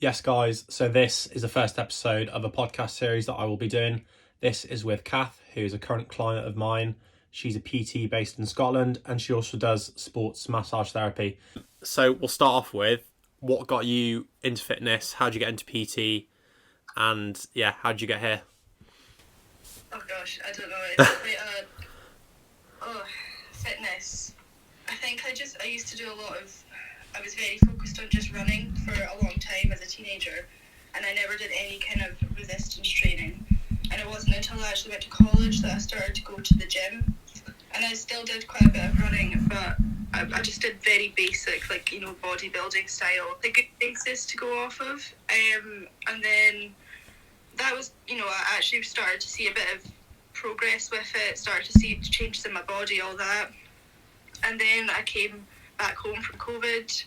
Yes, guys, so this is the first episode of a podcast series that I will be doing. This is with Kath, who is a current client of mine. She's a PT based in Scotland, and she also does sports massage therapy. So we'll start off with what got you into fitness, how did you get into PT, and yeah, how did you get here? Oh gosh, I don't know. It's a bit fitness. I think I used to do I was very focused on just running for a long time as a teenager, and I never did any kind of resistance training. And it wasn't until I actually went to college that I started to go to the gym, and I still did quite a bit of running, but I just did very basic, bodybuilding style, the good basis to go off of. And then that was, I actually started to see a bit of progress with it, started to see changes in my body, all that. And then I came back home from COVID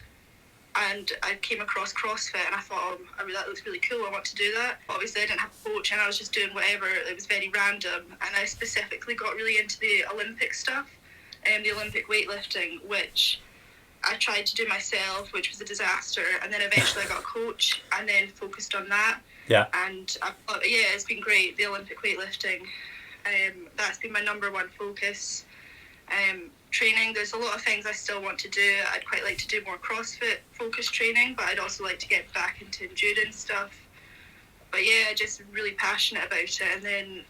and I came across CrossFit and I thought, that looks really cool, I want to do that. Obviously I didn't have a coach and I was just doing whatever, it was very random. And I specifically got really into the Olympic stuff, the Olympic weightlifting, which I tried to do myself, which was a disaster. And then eventually I got a coach and then focused on that. Yeah. And it's been great, the Olympic weightlifting. That's been my number one focus. Training, there's a lot of things I still want to do. I'd quite like to do more CrossFit focused training, but I'd also like to get back into endurance stuff. But I'm just really passionate about it. And then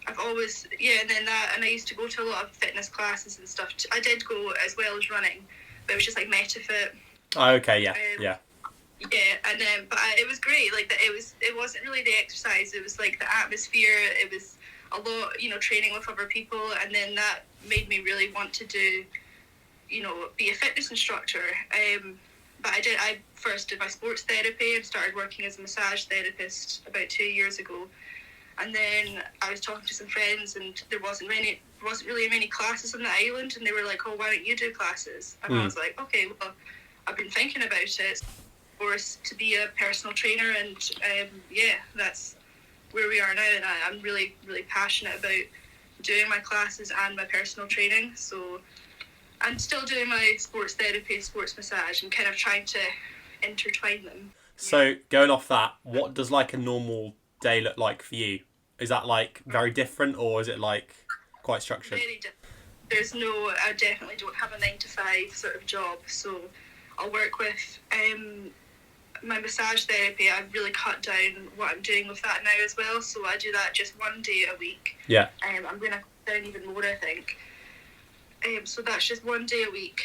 and I used to go to a lot of fitness classes and stuff. I did go as well as running, but it was just like MetaFit. Oh, okay, yeah. Yeah, and then it was great. Like it wasn't really the exercise. It was like the atmosphere. It was a lot, training with other people, and then that made me really want to do, be a fitness instructor. But I first did my sports therapy and started working as a massage therapist about 2 years ago. And then I was talking to some friends, and there wasn't really many classes on the island, and they were like, "Oh, why don't you do classes?" And I was like, "Okay, well, I've been thinking about it, to be a personal trainer," and that's where we are now. And I'm really, really passionate about doing my classes and my personal training. So I'm still doing my sports therapy, sports massage, and kind of trying to intertwine them. So going off that, what does like a normal day look like for you? Is that like very different, or is it like quite structured? Very different. I definitely don't have a 9 to 5 sort of job. So I'll work with my massage therapy. I've really cut down what I'm doing with that now as well. So I do that just one day a week. Yeah. I'm going to cut down even more, I think. So that's just one day a week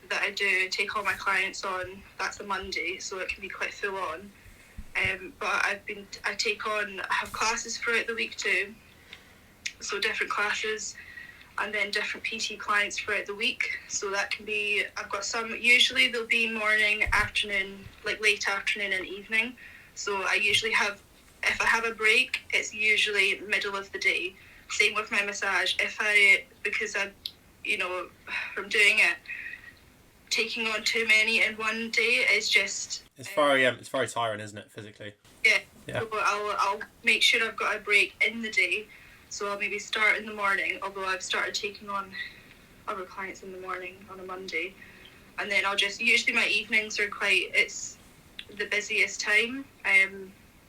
that I do take all my clients on. That's a Monday, so it can be quite full on. But I have classes throughout the week too. So different classes, and then different PT clients throughout the week. So that can be, I've got some, usually they'll be morning, afternoon, like late afternoon and evening. So I usually have, if I have a break, it's usually middle of the day. Same with my massage. Because from doing it, taking on too many in one day is just... It's very tiring, isn't it, physically? Yeah. Yeah. So I'll make sure I've got a break in the day. So I'll maybe start in the morning, although I've started taking on other clients in the morning on a Monday. And then usually my evenings are it's the busiest time.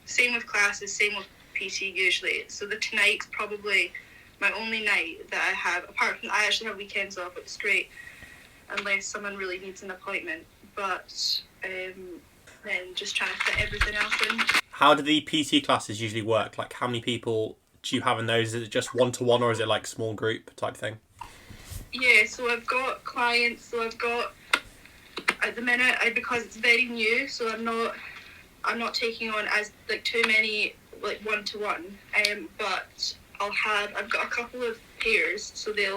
Same with classes, same with PT usually. So tonight's probably my only night that I have, apart from, I actually have weekends off, which is great, unless someone really needs an appointment. But then just trying to fit everything else in. How do the PT classes usually work? Like, how many people do you have in those? Is it just one-to-one, or is it like small group type thing? Yeah, so I've got clients, at the minute, because it's very new, so I'm not taking on as like too many like one-to-one, but I've got a couple of pairs, so they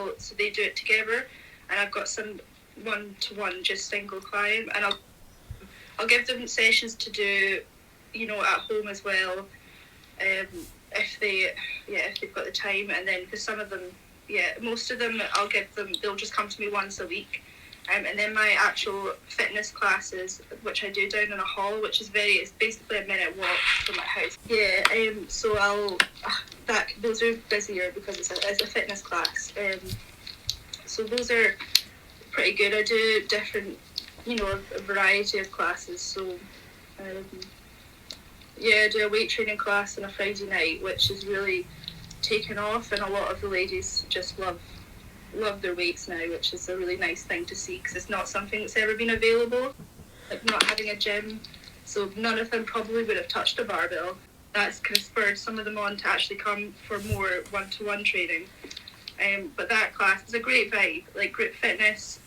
do it together, and I've got some one-to-one, just single client, and I'll give them sessions to do, at home as well, if they've got the time. And then for some of them, most of them they'll just come to me once a week. And then my actual fitness classes, which I do down in a hall, which is it's basically a minute walk from my house. So those are busier because it's a fitness class. So those are pretty good. I do different, a variety of classes. So Yeah, I do a weight training class on a Friday night, which is really taken off, and a lot of the ladies just love their weights now, which is a really nice thing to see because it's not something that's ever been available, like not having a gym. So none of them probably would have touched a barbell. That's kind of spurred some of them on to actually come for more one-to-one training. But that class is a great vibe, like group fitness.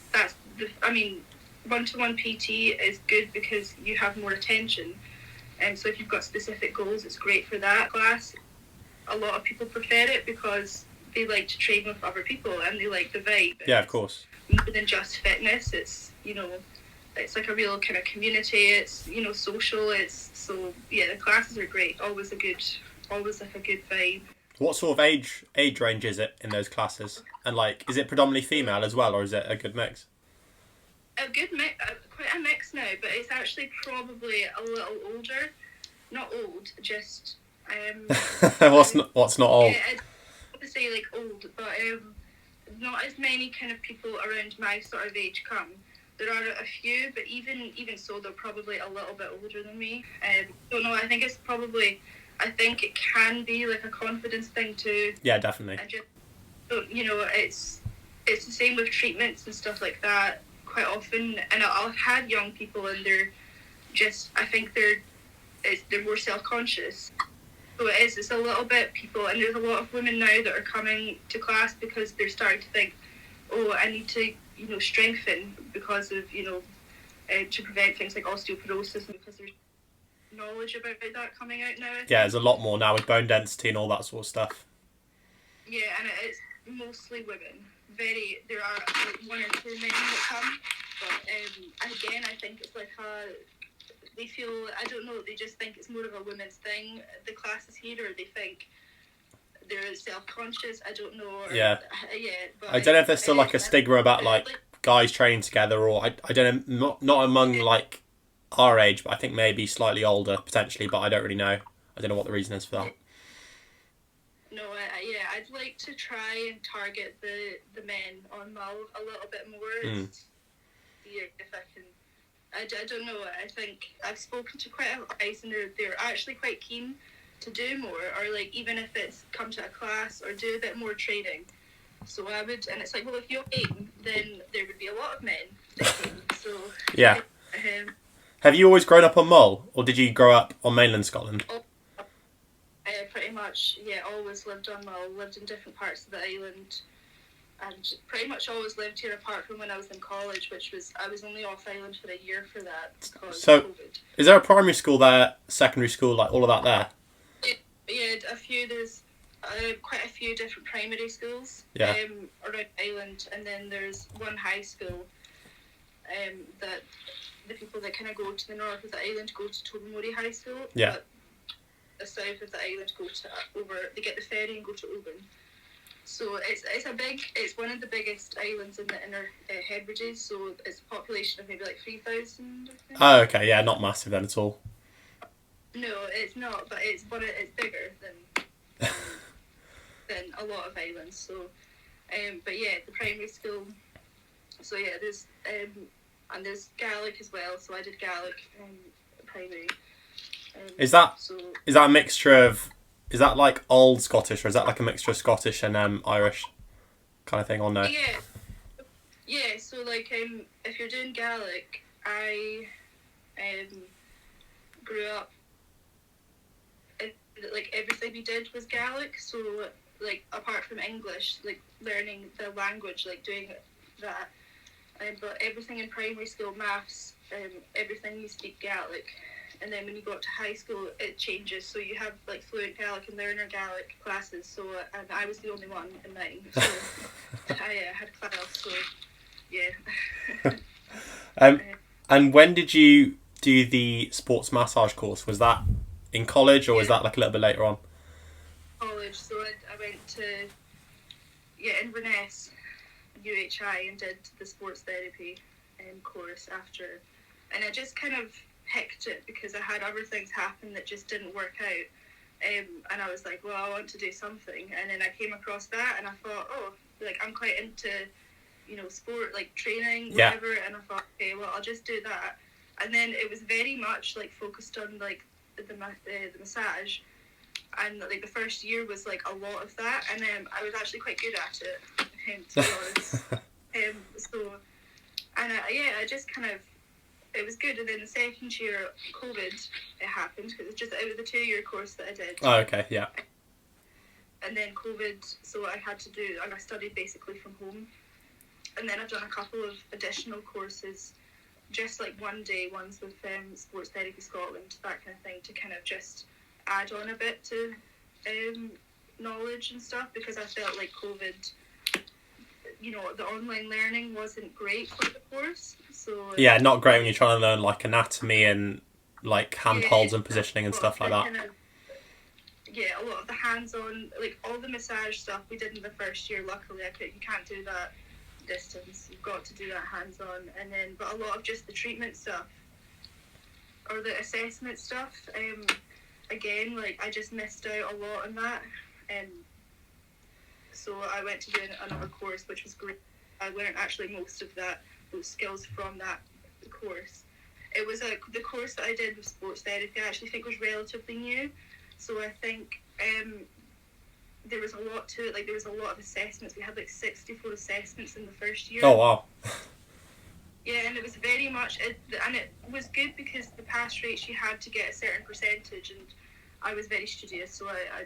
One-to-one PT is good because you have more attention. And so if you've got specific goals, it's great for that class. A lot of people prefer it because they like to train with other people and they like the vibe. Yeah, of course. More than just fitness, it's it's like a real kind of community. It's social. The classes are great. Always like a good vibe. What sort of age range is it in those classes? And like, is it predominantly female as well, or is it a good mix? A good mix, quite a mix now, but it's actually probably a little older. Not old, just what's not old? Yeah, I'd probably say like old, but not as many kind of people around my sort of age come. There are a few, but even so, they're probably a little bit older than me. Don't know. I think it can be like a confidence thing too. Yeah, definitely. And just, it's the same with treatments and stuff like that. Quite often, and I've had young people, and I think they're more self-conscious. So it's a little bit people, and there's a lot of women now that are coming to class because they're starting to think, oh, I need to, strengthen because of, to prevent things like osteoporosis, and because there's knowledge about that coming out now. Yeah, there's a lot more now with bone density and all that sort of stuff. Yeah, and it's mostly women. There are like one or two men that come, but again, I think it's like they feel, I don't know, they just think it's more of a women's thing, the classes here, or they think they're self-conscious, I don't know. But I don't know if there's still like a stigma about like guys training together, or I don't know, not among like our age, but I think maybe slightly older potentially, but I don't really know. I don't know what the reason is for that. No, I'd like to try and target the men on Mull a little bit more. See if I can. I don't know. I think I've spoken to quite a lot of guys, and they're actually quite keen to do more, or like even if it's come to a class or do a bit more training. So I would, and it's like, well, if you're aim, then there would be a lot of men that aim. So yeah. Have you always grown up on Mull, or did you grow up on mainland Scotland? Pretty much, yeah. Always lived on Mull. Lived in different parts of the island. And pretty much always lived here apart from when I was in college, I was only off island for a year for that because of COVID. Is there a primary school there, secondary school, like all of that there? Yeah, a few. There's quite a few different primary schools around island, and then there's one high school that the people that kind of go to the north of the island go to Tobermory High School. Yeah. But the south of the island go to they get the ferry and go to Oban. So it's one of the biggest islands in the Inner Hebrides, so it's a population of maybe like 3,000. Oh, okay, yeah, not massive then at all. No, it's not, but it's bigger than a lot of islands. So, but yeah, the primary school. So yeah, there's and there's Gaelic as well. So I did Gaelic primary. Is that a mixture of? Is that like old Scottish, or is that like a mixture of Scottish and Irish kind of thing, or no? Yeah. So like, if you're doing Gaelic, I grew up. Like everything we did was Gaelic. So like, apart from English, like learning the language, like doing that. But everything in primary school, maths, everything you speak Gaelic. And then when you go up to high school, it changes. So you have like fluent Gaelic and learner Gaelic classes. So and I was the only one in mine. So I had class. So yeah. And when did you do the sports massage course? Was that in college, or was that like a little bit later on? College. So I went to Inverness, UHI, and did the sports therapy course after, and I just kind of picked it because I had other things happen that just didn't work out, and I was like, well, I want to do something, and then I came across that, and I thought, oh, like I'm quite into, sport, like training, whatever, and I thought, okay, well, I'll just do that, and then it was very much like focused on like the massage, and like the first year was like a lot of that, and I was actually quite good at it, to be honest. So, and I just kind of, it was good. And then the second year, COVID, it happened, because it was a 2-year course that I did. Oh, okay, yeah. And then COVID, so I had to do, and I studied basically from home. And then I've done a couple of additional courses, just like one day ones with Sports Therapy Scotland, that kind of thing, to kind of just add on a bit to knowledge and stuff, because I felt like COVID, the online learning wasn't great for the course. So yeah, not great when you're trying to learn like anatomy and like handholds and positioning and stuff like that. Kind of, a lot of the hands-on, like all the massage stuff we did in the first year. Luckily, you can't do that distance. You've got to do that hands-on, and then but a lot of just the treatment stuff or the assessment stuff. Again, like I just missed out a lot on that, so I went to do another course, which was great. I learned actually most of those skills from that course. It was the course that I did with sports therapy. I actually think was relatively new, so I think there was a lot to it. Like there was a lot of assessments. We had like 64 assessments in the first year. Oh wow. Yeah, and it was very much, and it was good because the pass rates you had to get a certain percentage, and I was very studious, so I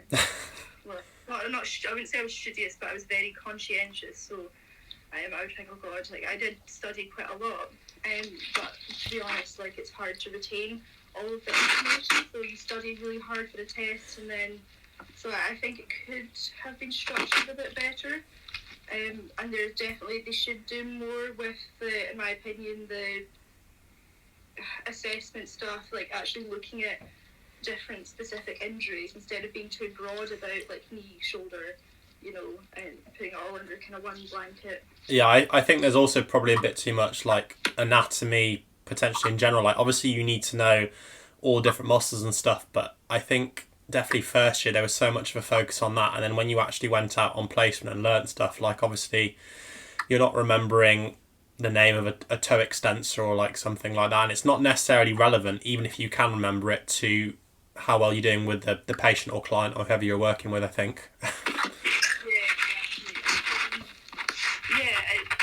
wouldn't say I was studious, but I was very conscientious. So I would think, oh God, like I did study quite a lot, but to be honest, like it's hard to retain all of the information. So you study really hard for the test, and then so I think it could have been structured a bit better. And there's definitely, they should do more with in my opinion, the assessment stuff, like actually looking at different specific injuries instead of being too broad about like knee, shoulder, and putting it all under kind of one blanket. Yeah, I think there's also probably a bit too much like anatomy potentially in general. Like obviously you need to know all different muscles and stuff, but I think definitely first year there was so much of a focus on that, and then when you actually went out on placement and learnt stuff, like obviously you're not remembering the name of a toe extensor or like something like that, and it's not necessarily relevant even if you can remember it to how well you're doing with the patient or client or whoever you're working with, I think.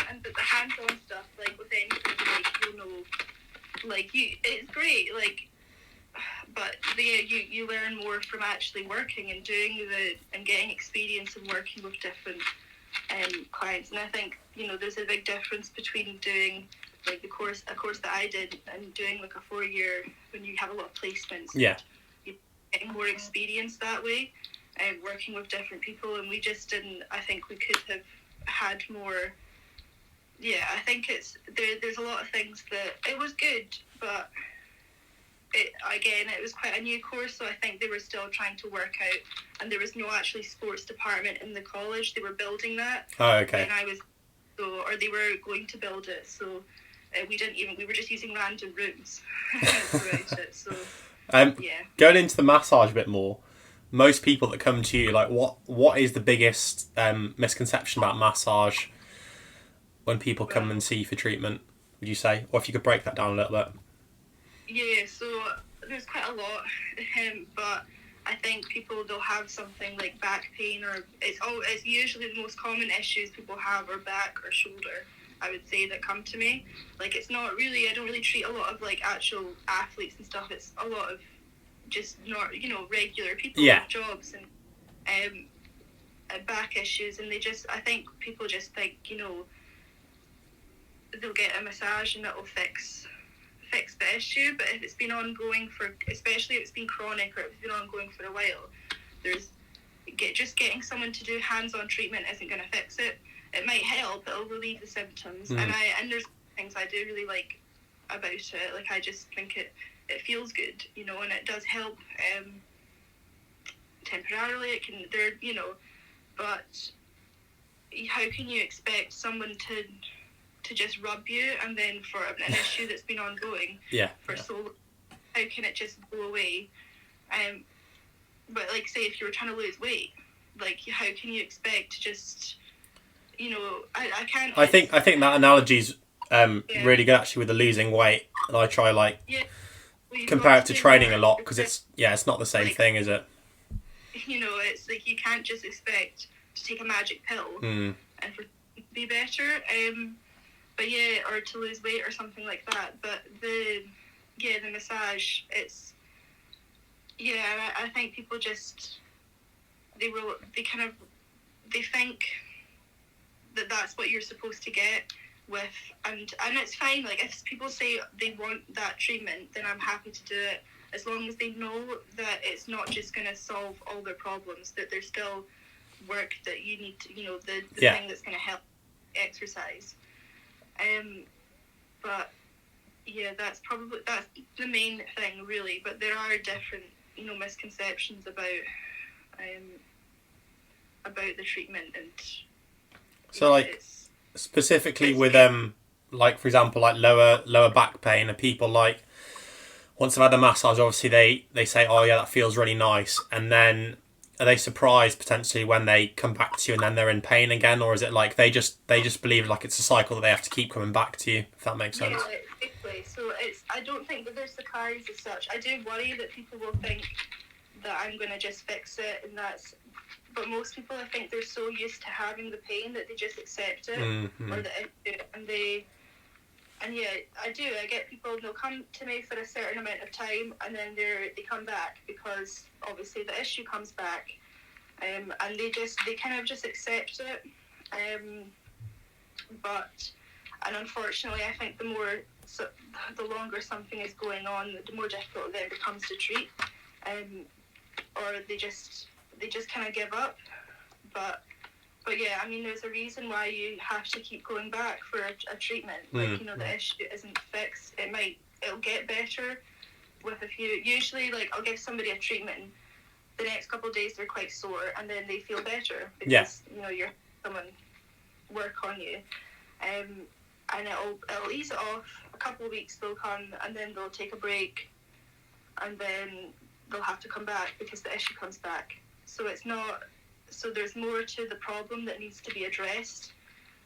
And the hands-on stuff, like with anything, like it's great, like, but you learn more from actually working and doing and getting experience and working with different clients. And I think there's a big difference between doing like a course that I did and doing like a 4-year when you have a lot of placements. Yeah, you're getting more experience that way and working with different people. And we just didn't. I think we could have had more. Yeah, I think there's a lot of things that it was good, but it was quite a new course, so I think they were still trying to work out, and there was no actually sports department in the college. They were building that. Oh, okay. And or they were going to build it, so we were just using random rooms throughout it. So yeah. Going into the massage a bit more, most people that come to you, like what is the biggest misconception about massage when people come and see you for treatment, would you say? Or if you could break that down a little bit. Yeah, so there's quite a lot, but I think they'll have something like back pain, or it's usually the most common issues people have are back or shoulder, I would say, that come to me. Like it's not really, I don't really treat a lot of like actual athletes and stuff. It's a lot of just not, regular people with jobs and back issues, and I think people just think, they'll get a massage and it'll fix the issue. But if it's been ongoing especially if it's been chronic or if it's been ongoing for a while, just getting someone to do hands-on treatment isn't going to fix it. It might help, it'll relieve the symptoms. And there's things I do really like about it. Like I just think it feels good, and it does help temporarily. It can but how can you expect someone to just rub you, and then for an issue that's been ongoing so long, how can it just go away? But like say if you were trying to lose weight, like how can you expect to just I can't. I think that analogy's really good actually with the losing weight. And I try Well, you've compare got it to do training a more. lot, because it's not the same Like, thing, is it? you know, it's like you can't just expect to take a magic pill and for it to be better. But yeah, or to lose weight or something like that. But the massage, it's I think people just they think that that's what you're supposed to get with, and it's fine. Like, if people say they want that treatment, then I'm happy to do it, as long as they know that it's not just going to solve all their problems, that there's still work that you need to, the thing that's going to help, exercise. But yeah, that's the main thing, really. But there are different, misconceptions about the treatment, and so like specifically with like, for example, like lower back pain, are people like, once they've had a massage, obviously they say, oh yeah, that feels really nice, and then are they surprised potentially when they come back to you and then they're in pain again, or is it like they just believe like it's a cycle that they have to keep coming back to you, if that makes sense? Yeah, exactly. So I don't think that they're surprised as such. I do worry that people will think that I'm going to just fix it, and that's. But most people, I think, they're so used to having the pain that they just accept it, or and yeah, I do. I get people, they'll come to me for a certain amount of time, and then they come back because obviously the issue comes back, and they kind of just accept it, and unfortunately, I think the longer something is going on, the more difficult it then becomes to treat, or they just kind of give up, but yeah, I mean, there's a reason why you have to keep going back for a treatment. Like, the issue isn't fixed. It'll get better with a few. Usually, like, I'll give somebody a treatment, the next couple of days they're quite sore, and then they feel better because you're someone work on you, and it'll ease it off. A couple of weeks they'll come, and then they'll take a break, and then they'll have to come back because the issue comes back. So it's not. So there's more to the problem that needs to be addressed.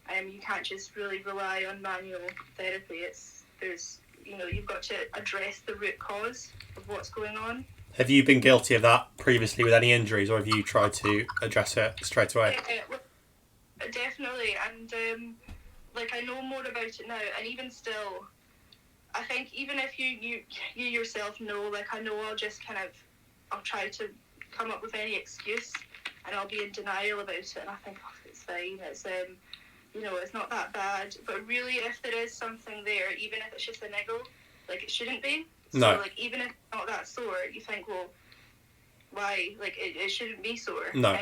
You can't just really rely on manual therapy. You've got to address the root cause of what's going on. Have you been guilty of that previously with any injuries, or have you tried to address it straight away? Definitely, and I know more about it now, and even still, I think even if you yourself know, like, I know I'll try to come up with any excuse, and I'll be in denial about it, and I think, it's fine, it's it's not that bad. But really, if there is something there, even if it's just a niggle, like, it shouldn't be. So, no. Like, even if it's not that sore, you think, well, why? Like, it shouldn't be sore. No.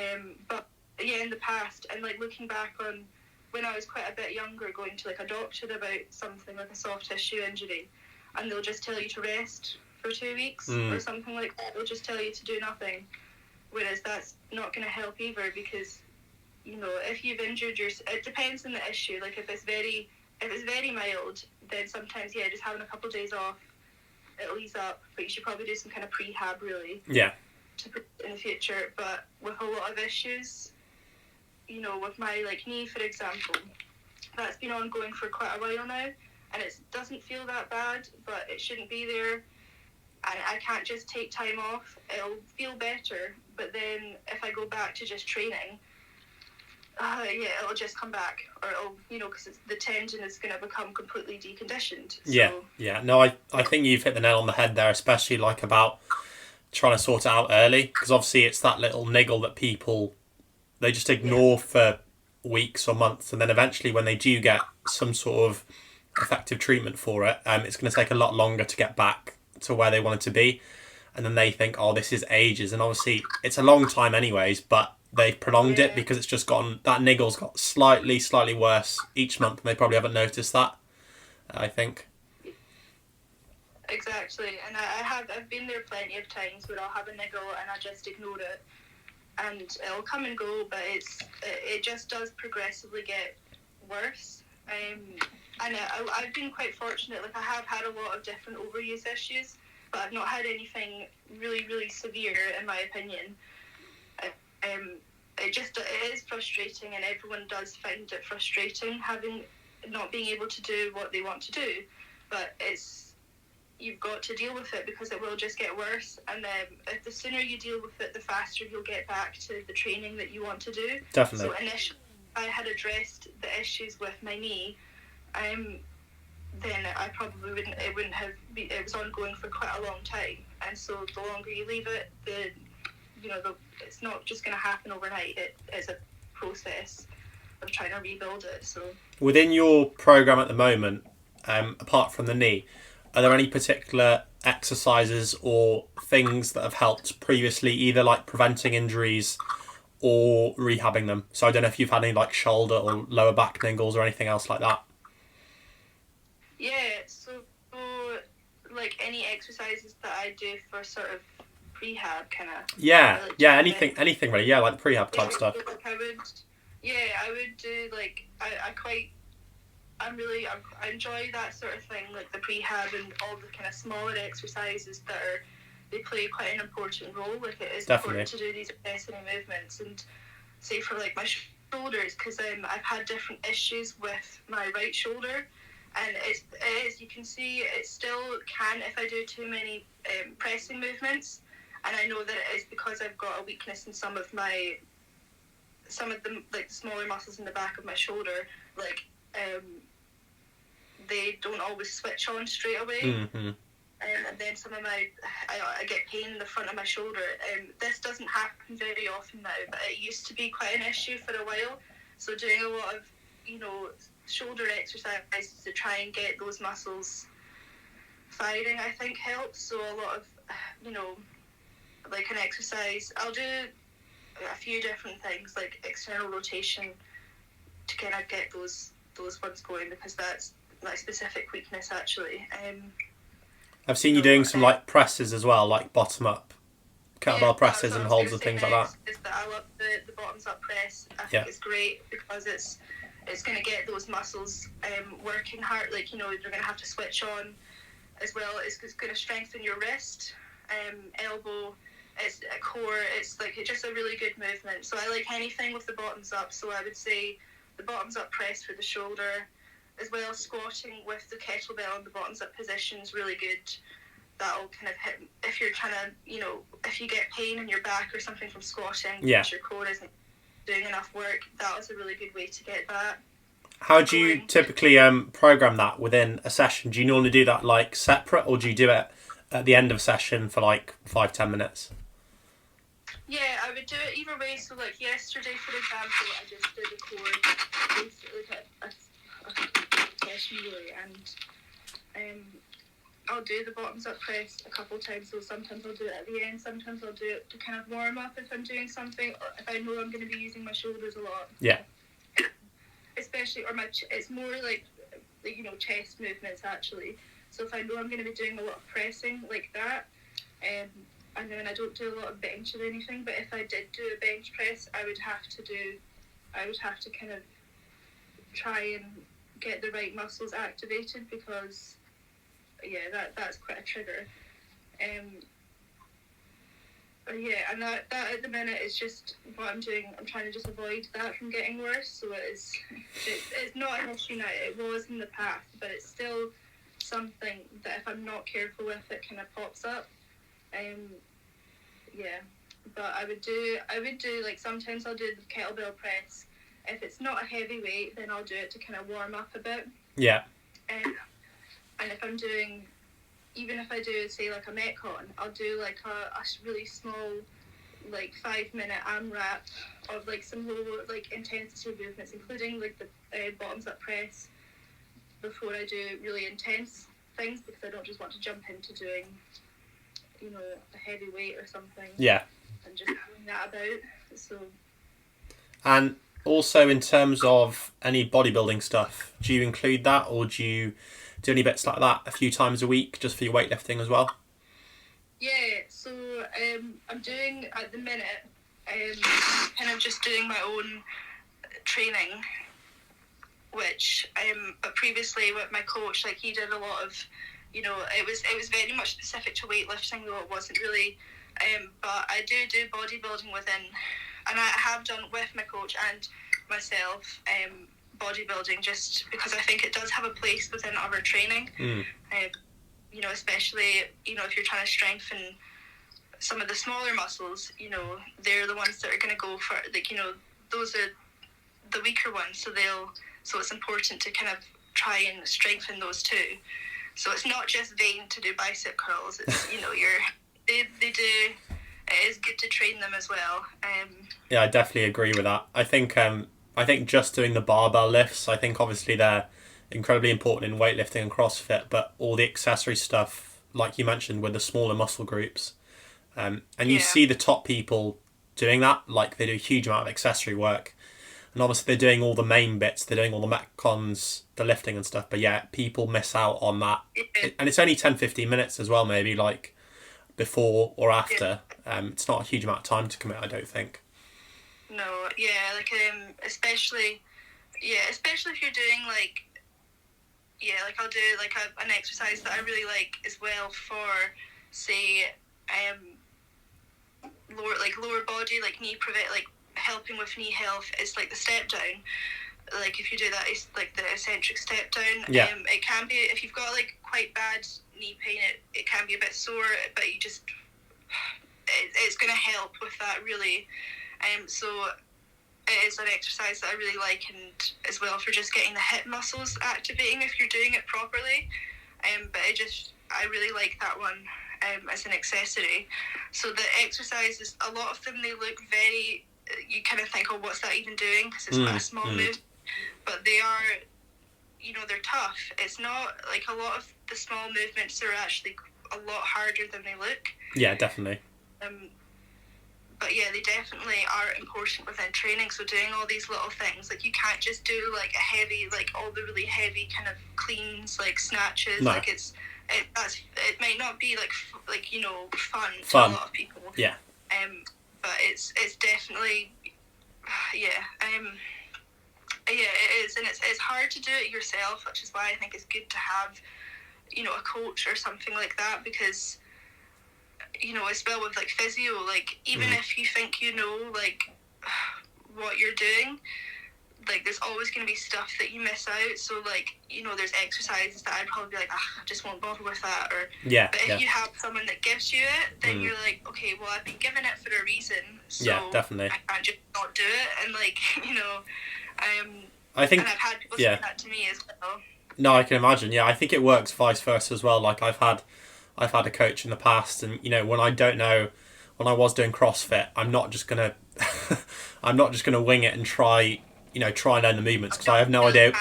But yeah, in the past, and like looking back on when I was quite a bit younger, going to like a doctor about something like a soft tissue injury, and they'll just tell you to rest for 2 weeks or something like that. They'll just tell you to do nothing. Whereas that's not going to help either, because, if you've injured it depends on the issue. Like, if it's very mild, then sometimes, just having a couple of days off, it'll ease up. But you should probably do some kind of prehab, really. Yeah. To put in the future. But with a lot of issues, with my, like, knee, for example, that's been ongoing for quite a while now, and it doesn't feel that bad, but it shouldn't be there. And I can't just take time off. It'll feel better, but then if I go back to just training, it'll just come back, or it'll, because the tendon is going to become completely deconditioned. So, yeah. No, I think you've hit the nail on the head there, especially like about trying to sort it out early, because obviously it's that little niggle that people, they just ignore for weeks or months, and then eventually when they do get some sort of effective treatment for it, it's going to take a lot longer to get back to where they want it to be, and then they think, oh, this is ages, and obviously it's a long time anyways, but they've prolonged it because it's just that niggle's got slightly worse each month, and they probably haven't noticed that, I think. Exactly, and I've been there plenty of times where I'll have a niggle and I just ignore it, and it'll come and go, but it just does progressively get worse. And I've been quite fortunate. Like, I have had a lot of different overuse issues, but I've not had anything really, really severe, in my opinion. It is frustrating, and everyone does find it frustrating not being able to do what they want to do. But it's you've got to deal with it, because it will just get worse. And if the sooner you deal with it, the faster you'll get back to the training that you want to do. Definitely. So initially, I had addressed the issues with my knee. Then I probably wouldn't. It wouldn't have. It was ongoing for quite a long time, and so the longer you leave it, it's not just going to happen overnight. It is a process of trying to rebuild it. So within your program at the moment, apart from the knee, are there any particular exercises or things that have helped previously, either like preventing injuries or rehabbing them? So I don't know if you've had any like shoulder or lower back niggles or anything else like that. Yeah, so like any exercises that I do for sort of prehab kind of. Yeah, anything really. Yeah, like the prehab type stuff. Like I would do like I enjoy that sort of thing, like the prehab and all the kind of smaller exercises they play quite an important role. Like it is Definitely important to do these necessary movements, and say for like my shoulders, because I've had different issues with my right shoulder. And it is, you can see it still can if I do too many pressing movements, and I know that it is because I've got a weakness in some of the like the smaller muscles in the back of my shoulder, like they don't always switch on straight away. Mm-hmm. And then I get pain in the front of my shoulder. This doesn't happen very often now, but it used to be quite an issue for a while. So doing a lot of shoulder exercises to try and get those muscles firing, I think helps. So a lot of like an exercise, I'll do a few different things like external rotation to kind of get those ones going, because that's my specific weakness actually. I've seen you doing some like presses as well, like bottom up kettlebell presses and holds and things like that. Is that I love the bottoms up press. I think it's great because it's going to get those muscles working hard. Like, you're going to have to switch on as well. It's going to strengthen your wrist, elbow, it's a core. It's just a really good movement. So I like anything with the bottoms up. So I would say the bottoms up press for the shoulder, as well as squatting with the kettlebell in the bottoms up position is really good. That'll kind of hit if you're trying to, if you get pain in your back or something from squatting, because your core isn't doing enough work. That was a really good way to get that. How do you typically program that within a session? Do you normally do that like separate, or do you do it at the end of a session for like 5-10 minutes? Yeah, I would do it either way. So like yesterday, for example, I just did a core, basically a session really, and I'll do the bottoms up press a couple of times. So sometimes I'll do it at the end, sometimes I'll do it to kind of warm up if I'm doing something, or if I know I'm going to be using my shoulders a lot. Yeah. Especially, or it's more like chest movements actually. So if I know I'm going to be doing a lot of pressing like that, and then I don't do a lot of bench or anything, but if I did do a bench press, I would have to kind of try and get the right muscles activated, because that's quite a trigger. And that at the minute is just what I'm doing. I'm trying to just avoid that from getting worse. So it's not an issue now. It was in the past, but it's still something that if I'm not careful with, it kind of pops up. But I would do like sometimes I'll do the kettlebell press. If it's not a heavy weight, then I'll do it to kind of warm up a bit. Yeah. And if I'm doing, even if I do say like a Metcon, I'll do like a really small, like 5-minute AMRAP of like some low like intensity movements, including like the bottoms up press, before I do really intense things, because I don't just want to jump into doing a heavy weight or something. Yeah. And just doing that about. So. And also in terms of any bodybuilding stuff, do you include that, or do you do any bits like that a few times a week just for your weightlifting as well? Yeah, so I'm doing at the minute, kind of just doing my own training, which but previously with my coach, like he did a lot of, it was very much specific to weightlifting, though it wasn't really, but I do bodybuilding within, and I have done with my coach and myself, bodybuilding, just because I think it does have a place within our training. especially, if you're trying to strengthen some of the smaller muscles, they're the ones that are going to go for, those are the weaker ones. So it's important to kind of try and strengthen those too. So it's not just vain to do bicep curls. It's, they do, it is good to train them as well. Yeah, I definitely agree with that. I think just doing the barbell lifts, I think obviously they're incredibly important in weightlifting and CrossFit, but all the accessory stuff, like you mentioned, with the smaller muscle groups, and you see the top people doing that, like they do a huge amount of accessory work, and obviously they're doing all the main bits, they're doing all the metcons, the lifting and stuff, but yeah, people miss out on that. And it's only 10-15 minutes as well, maybe, like before or after. It's not a huge amount of time to commit, I don't think. No, especially if you're doing I'll do an exercise that I really like as well for, say, lower body, like knee helping with knee health is like the step down. Like if you do that, it's like the eccentric step down. Yeah. It can be, if you've got like quite bad knee pain, it can be a bit sore, but it's going to help with that really. So it is an exercise that I really like, and as well for just getting the hip muscles activating if you're doing it properly. But I really like that one as an accessory. So the exercises, a lot of them, they look very, you kind of think, oh, what's that even doing? Because it's not a small move. But they are, they're tough. It's not, like, a lot of the small movements are actually a lot harder than they look. Yeah, definitely. But yeah, they definitely are important within training. So doing all these little things, like you can't just do like a heavy, like all the really heavy kind of cleans, like snatches. No. Like it might not be like fun to a lot of people. Yeah. But it's definitely, it is, and it's hard to do it yourself, which is why I think it's good to have, a coach or something like that, because, as well with like physio, like even if you think like what you're doing, like there's always going to be stuff that you miss out. So like, there's exercises that I'd probably be like, I just won't bother with that. Or but if you have someone that gives you it, then you're like, okay, well, I've been given it for a reason, so definitely. I can't just not do it. And like, I think, and I've had people say that to me as well. No, I can imagine. Yeah, I think it works vice versa as well. Like I've had a coach in the past, and when I don't know, when I was doing CrossFit, I'm not just gonna wing it and try and learn the movements, because I have no idea.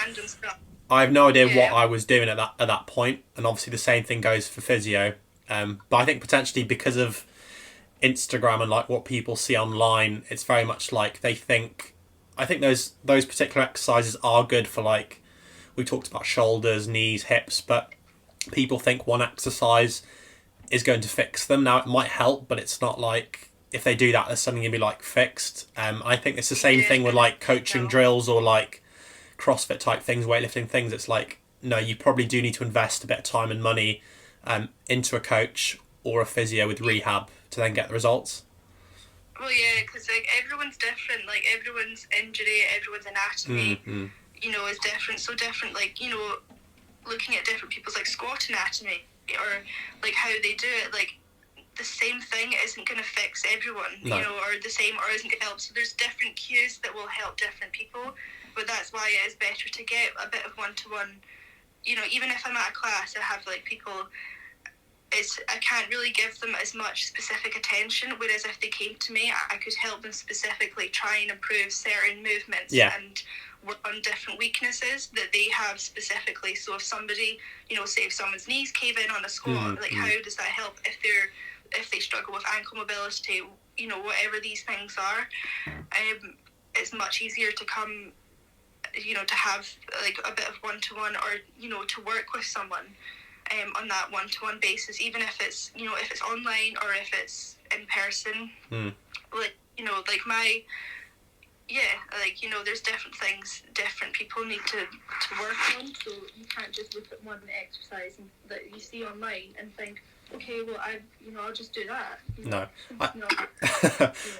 I have no idea what I was doing at that point, and obviously the same thing goes for physio. But I think potentially because of Instagram and like what people see online, it's very much like they think. I think those particular exercises are good for, like, we talked about shoulders, knees, hips, but people think one exercise is going to fix them. Now, it might help, but it's not like if they do that, there's something going to be like fixed. I think it's the same thing with like coaching drills or like CrossFit type things, weightlifting things. It's like, no, you probably do need to invest a bit of time and money into a coach or a physio with rehab to then get the results. Well, yeah, because like everyone's different. Like everyone's injury, everyone's anatomy, is different. So different, like looking at different people's like squat anatomy or like how they do it. Like the same thing isn't going to fix everyone, or the same, or isn't going to help. So there's different cues that will help different people. But that's why it is better to get a bit of one-to-one. Even if I'm at a class, I have like people. I can't really give them as much specific attention, whereas if they came to me, I could help them specifically try and improve certain movements and work on different weaknesses that they have specifically. So if somebody, say if someone's knees cave in on a squat, like how does that help if they struggle with ankle mobility, whatever these things are, it's much easier to come, to have like a bit of one-to-one or, to work with someone. On that one-to-one basis, even if it's if it's online or if it's in person, there's different things different people need to work on. So you can't just look at one exercise that you see online and think, okay, well I'll just do that. No,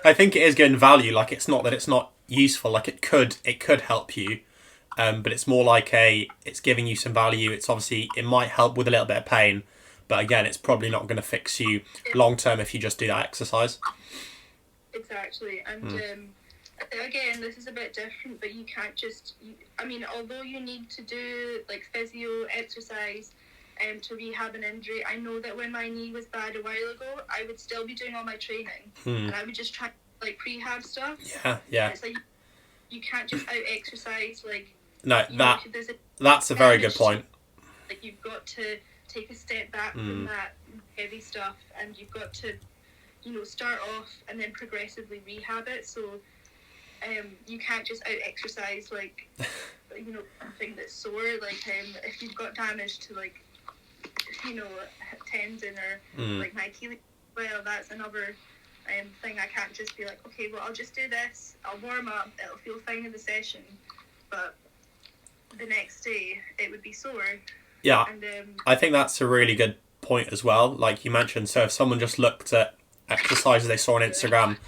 I think it is getting value. Like it's not that it's not useful. Like it could help you. But it's more like it's giving you some value. It's obviously, it might help with a little bit of pain, but again, it's probably not going to fix you long term if you just do that exercise. Exactly, and again, this is a bit different, but you can't just. I mean, although you need to do like physio exercise to rehab an injury, I know that when my knee was bad a while ago, I would still be doing all my training, and I would just try like prehab stuff. Yeah. And it's like you can't just out exercise like. No, that's a very good point. Like you've got to take a step back from that heavy stuff, and you've got to, start off and then progressively rehab it. So, you can't just out exercise like, something that's sore. Like, if you've got damage to like, a tendon or like my Achilles, well, that's another thing. I can't just be like, okay, well, I'll just do this. I'll warm up. It'll feel fine in the session, but the next day it would be sore. Yeah, and, I think that's a really good point as well. Like you mentioned, so if someone just looked at exercises they saw on Instagram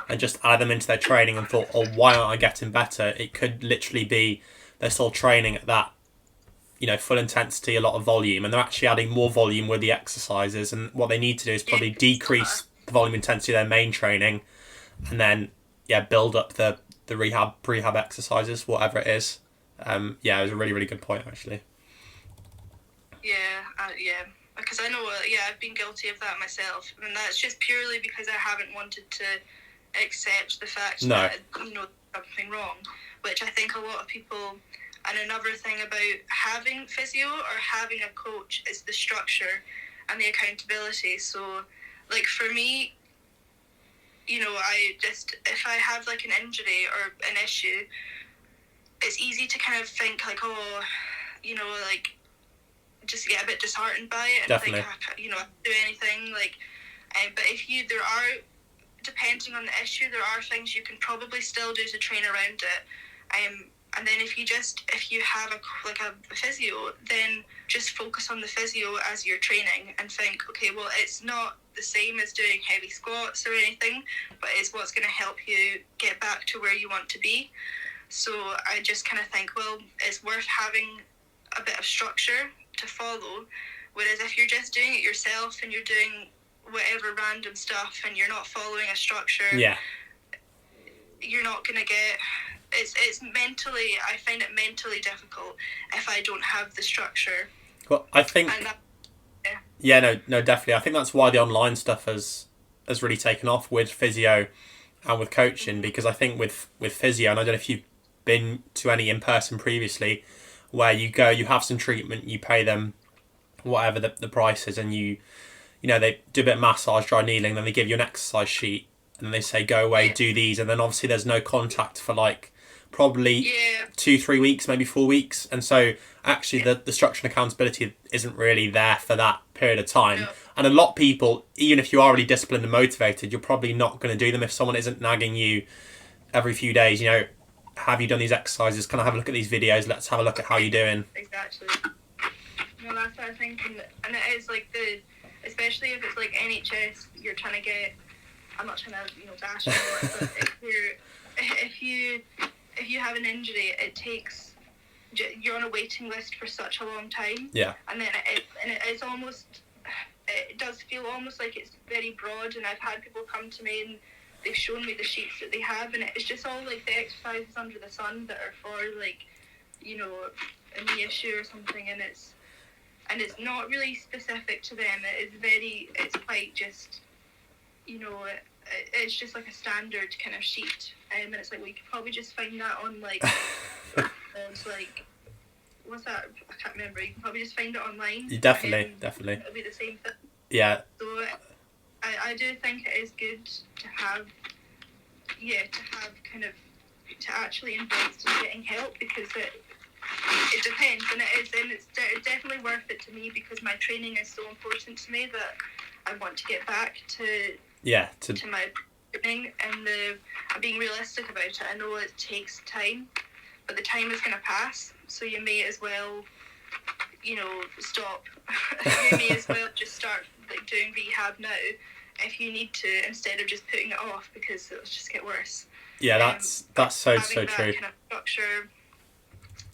and just added them into their training and thought, oh, why aren't I getting better? It could literally be they're still training at that, full intensity, a lot of volume, and they're actually adding more volume with the exercises. And what they need to do is probably decrease the volume intensity of their main training, and then build up the prehab exercises, whatever it is. It was a really, really good point actually. Yeah, because I know, I've been guilty of that myself, and that's just purely because I haven't wanted to accept the fact that something wrong, which I think a lot of people. And another thing about having physio or having a coach is the structure and the accountability. So, like for me, if I have like an injury or an issue, it's easy to kind of think like, just get a bit disheartened by it and Definitely. think, I do anything like. But depending on the issue, there are things you can probably still do to train around it. And then if you have a physio, then just focus on the physio as you're training and think, okay, well, it's not the same as doing heavy squats or anything, but it's what's going to help you get back to where you want to be. So I just kind of think, well, it's worth having a bit of structure to follow, whereas if you're just doing it yourself and you're doing whatever random stuff and you're not following a structure, you're not going to get... It's mentally, I find it mentally difficult if I don't have the structure. Well, I think... No, definitely. I think that's why the online stuff has really taken off with physio and with coaching, because I think with physio, and I don't know if you've been to any in-person previously, where you go, you have some treatment, you pay them whatever the price is, and they do a bit of massage, dry needling, then they give you an exercise sheet, and then they say, go away, do these, and then obviously there's no contact for like probably 2-3 weeks, maybe 4 weeks, and so actually the structure and accountability isn't really there for that period of time. And a lot of people, even if you are really disciplined and motivated, you're probably not going to do them if someone isn't nagging you every few days, have you done these exercises, can I have a look at these videos, let's have a look at how you're doing. Exactly. No, that's what I think, and it is like especially if it's like NHS, you're trying to get, I'm not trying to bash anyone, but if you have an injury, you're on a waiting list for such a long time. Yeah. And then it's almost, it does feel almost like it's very broad, and I've had people come to me and they've shown me the sheets that they have, and it's just all like the exercises under the sun that are for like, a knee issue or something, and it's not really specific to them. It's quite just, it's just like a standard kind of sheet, and it's like, well, you could probably just find that on like, like, what's that? I can't remember. You can probably just find it online. Definitely. It'll be the same thing. Yeah. So I do think it is good to have kind of, to actually invest in getting help, because it depends, and it's definitely worth it to me, because my training is so important to me that I want to get back to my training, and I'm being realistic about it. I know it takes time, but the time is going to pass, so you may as well stop. You may as well just start like doing rehab now if you need to, instead of just putting it off, because it'll just get worse. Yeah, that's so true. Kind of structure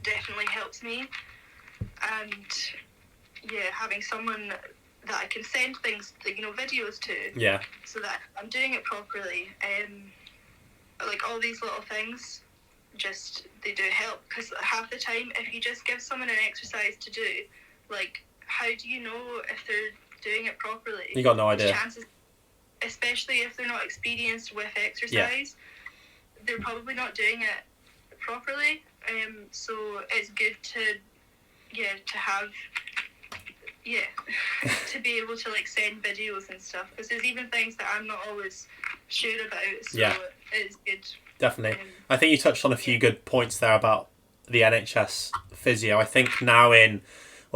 definitely helps me, and having someone that I can send things, videos to, Yeah. so that I'm doing it properly. Like all these little things, just they do help, because half the time, if you just give someone an exercise to do, like, how do you know if they're doing it properly? You got no idea. Chances, especially if they're not experienced with exercise, they're probably not doing it properly. So it's good to have to be able to like send videos and stuff, because there's even things that I'm not always sure about. So it's good. Definitely. I think you touched on a few good points there about the NHS physio. I think now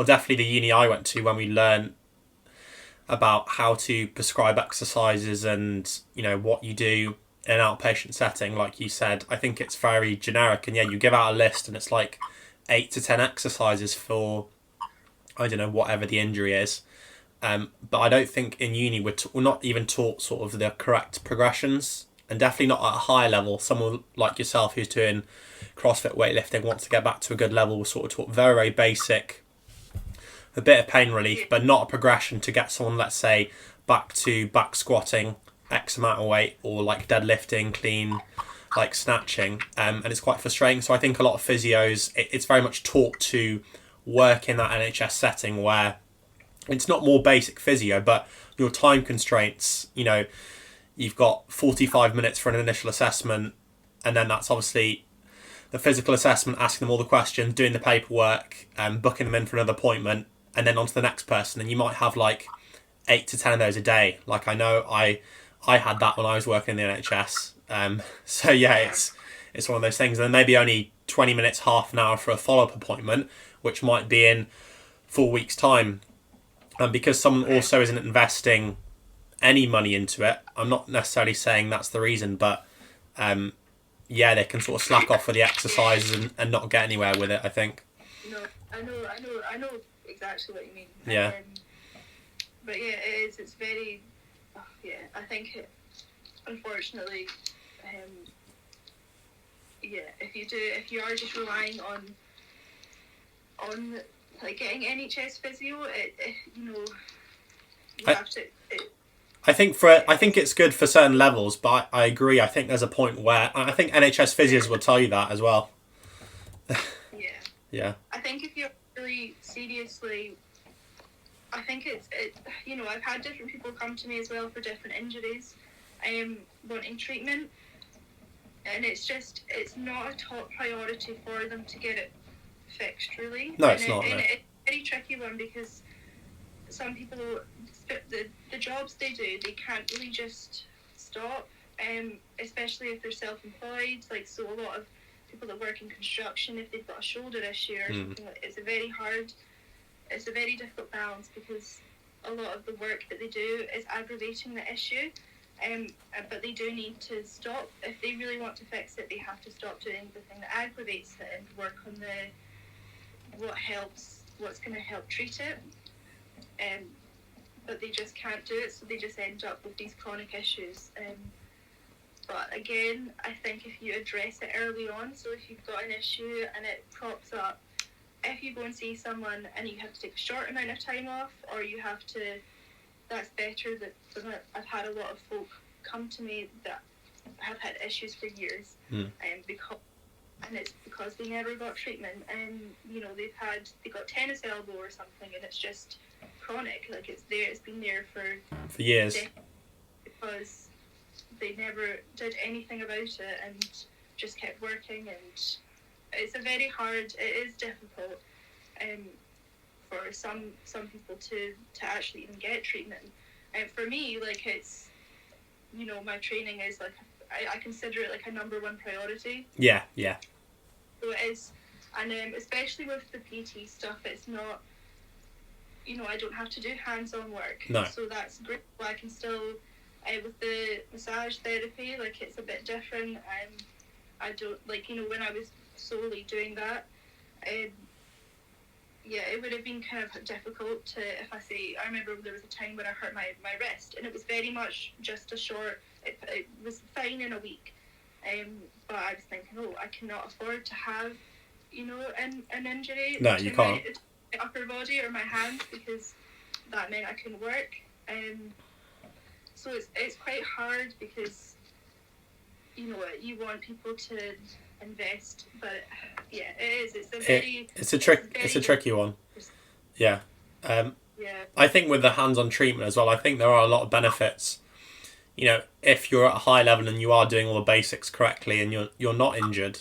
definitely the uni I went to, when we learn about how to prescribe exercises and, what you do in an outpatient setting, like you said, I think it's very generic. And you give out a list and it's like 8 to 10 exercises for, I don't know, whatever the injury is. But I don't think in uni we're not even taught sort of the correct progressions, and definitely not at a high level. Someone like yourself who's doing CrossFit weightlifting wants to get back to a good level. We're sort of taught very, very basic, a bit of pain relief, but not a progression to get someone, let's say, back to back squatting X amount of weight, or like deadlifting, clean, like snatching. And it's quite frustrating. So I think a lot of physios, it's very much taught to work in that NHS setting where it's not more basic physio, but your time constraints, you've got 45 minutes for an initial assessment, and then that's obviously the physical assessment, asking them all the questions, doing the paperwork, booking them in for another appointment, and then on to the next person. And you might have like 8 to 10 of those a day. Like I know I had that when I was working in the NHS. So it's one of those things. And then maybe only 20 minutes, half an hour for a follow-up appointment, which might be in 4 weeks' time. And because someone also isn't investing any money into it, I'm not necessarily saying that's the reason, but they can sort of slack off with the exercises and not get anywhere with it, I think. No, I know exactly what you mean. Yeah. But it is. It's very. I think it. Unfortunately, if you are just relying on like getting NHS physio, you have to. I think it's good for certain levels, but I agree. I think there's a point where I think NHS physios will tell you that as well. Yeah. I think if you're really seriously, I think I've had different people come to me as well for different injuries, wanting treatment, and it's not a top priority for them to get it fixed, really. No, it's not. And it's a very tricky one, because some people, the jobs they do, they can't really just stop, especially if they're self-employed. Like, so a lot of people that work in construction, if they've got a shoulder issue or something, it's a very difficult balance, because a lot of the work that they do is aggravating the issue, but they do need to stop. If they really want to fix it, they have to stop doing the thing that aggravates it and work on what's going to help treat it. But they just can't do it, so they just end up with these chronic issues. But again, I think if you address it early on, so if you've got an issue and it crops up, if you go and see someone and you have to take a short amount of time off, or you have to, that's better. I've had a lot of folk come to me that have had issues for years, and it's because they never got treatment, and they got tennis elbow or something, and it's just chronic. Like, it's been there for years, because they never did anything about it and just kept working. And it is difficult for some people to actually even get treatment. And for me, like, it's, my training is like, I consider it like a number one priority. Yeah. So it is, and especially with the PT stuff, it's not, I don't have to do hands-on work. No. So that's great. I can still, with the massage therapy, like, it's a bit different. I don't, like, when I was solely doing that, it would have been kind of difficult to, I remember there was a time when I hurt my wrist, and it was very much just a short, it was fine in a week. But I was thinking, I cannot afford to have, an injury no, you can't. My upper body or my hands, because that meant I couldn't work. So it's quite hard because, you know, you want people to invest, but yeah, it is. It's a tricky one. Yeah. Yeah. I think with the hands-on treatment as well, I think there are a lot of benefits. You know, if you're at a high level and you are doing all the basics correctly and you're not injured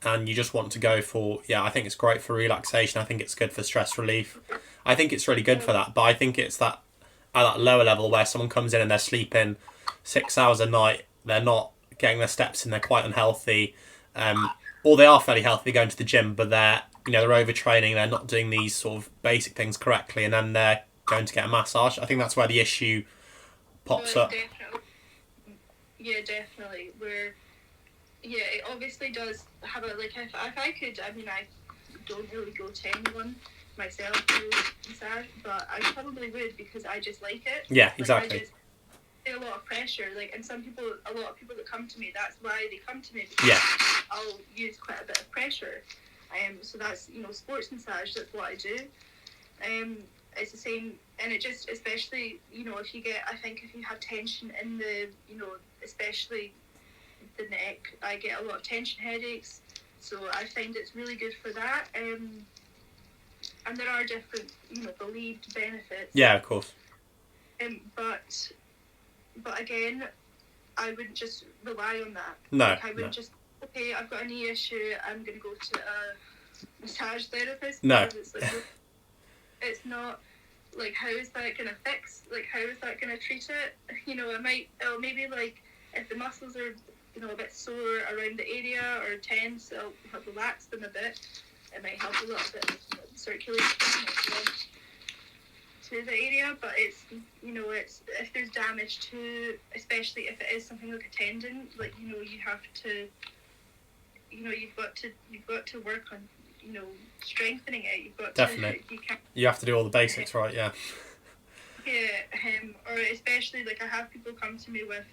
and you just want to go for, I think it's great for relaxation. I think it's good for stress relief. I think it's really good for that. But I think it's that at that lower level where someone comes in and they're sleeping 6 hours a night, they're not getting their steps in, they're quite unhealthy, or they are fairly healthy going to the gym, but they're overtraining, they're not doing these sort of basic things correctly, and then they're going to get a massage. I think that's where the issue pops up. Definitely. Yeah, definitely. It obviously does have a, like, if I could, I mean, I don't really go to anyone myself who massage, but I probably would because I just like it. Yeah, exactly. I just feel a lot of pressure, and some people, a lot of people that come to me, that's why they come to me, because I'll use quite a bit of pressure. So that's, sports massage, that's what I do. It's the same, and it just, especially, if you get, I think if you have tension in the, especially the neck, I get a lot of tension headaches, so I find it's really good for that. And there are different, believed benefits. Yeah, of course. But again, I wouldn't just rely on that. No. I wouldn't just, okay, I've got a knee issue, I'm going to go to a massage therapist. No. It's not, how is that going to fix, how is that going to treat it? Maybe, if the muscles are, a bit sore around the area or tense, it'll help relax them a bit. It might help a little bit with circulation to the area, but it's, it's, if there's damage to, especially if it is something like a tendon, you have to, you've got to work on, strengthening it. You've got definitely. To, you have to do all the basics, right? Yeah. Yeah, or especially, I have people come to me with,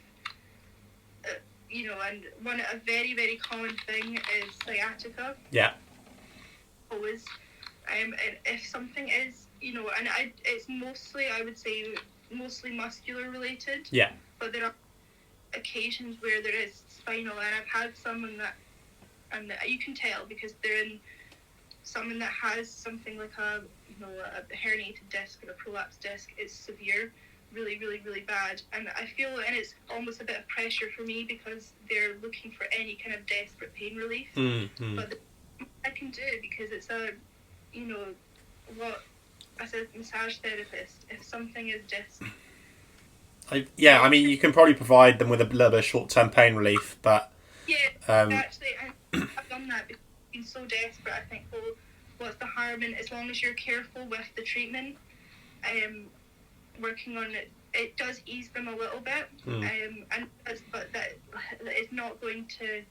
and a very, very common thing is sciatica. Yeah. Always. And if something is, it's mostly, I would say, mostly muscular related. Yeah. But there are occasions where there is spinal, and I've had someone and you can tell because they're in someone that has something like a herniated disc or a prolapsed disc. It's severe, really, really, really bad, and I feel, and it's almost a bit of pressure for me because they're looking for any kind of desperate pain relief. Mm-hmm. But I can do it because it's as a massage therapist, if something is just... I mean, you can probably provide them with a little bit of short-term pain relief, but... Yeah, actually, I've done that because I've been so desperate. I think, well, what's the harm in, as long as you're careful with the treatment, working on it, it does ease them a little bit, but that it's not going to,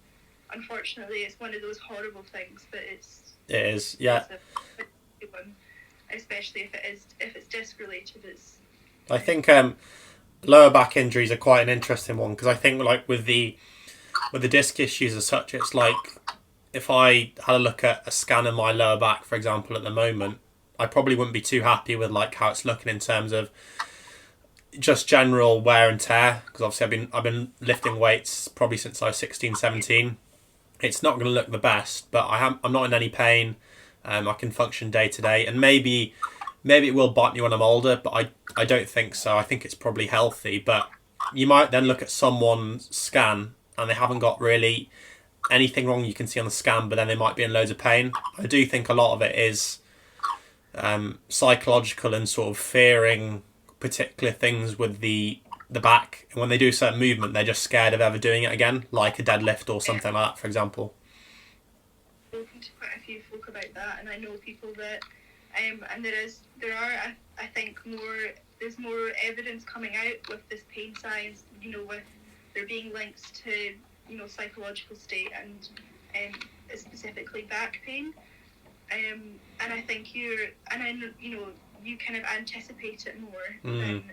unfortunately, it's one of those horrible things, but it is, yeah. It's a one, especially if it's disc related. I think lower back injuries are quite an interesting one because I think with the disc issues as such, it's if I had a look at a scan of my lower back, for example, at the moment, I probably wouldn't be too happy with how it's looking in terms of just general wear and tear, because obviously I've been lifting weights probably since I was 16, 17. It's not going to look the best, but I'm not in any pain. I can function day to day, and maybe it will bite me when I'm older, but I don't think so. I think it's probably healthy, but you might then look at someone's scan and they haven't got really anything wrong you can see on the scan, but then they might be in loads of pain. I do think a lot of it is psychological and sort of fearing particular things with the back, and when they do a certain movement they're just scared of ever doing it again, like a deadlift or something like that, for example. I've spoken to quite a few folk about that, and I know people that and there are I think there's more evidence coming out with this pain science, with there being links to psychological state and specifically back pain, and I think you kind of anticipate it more than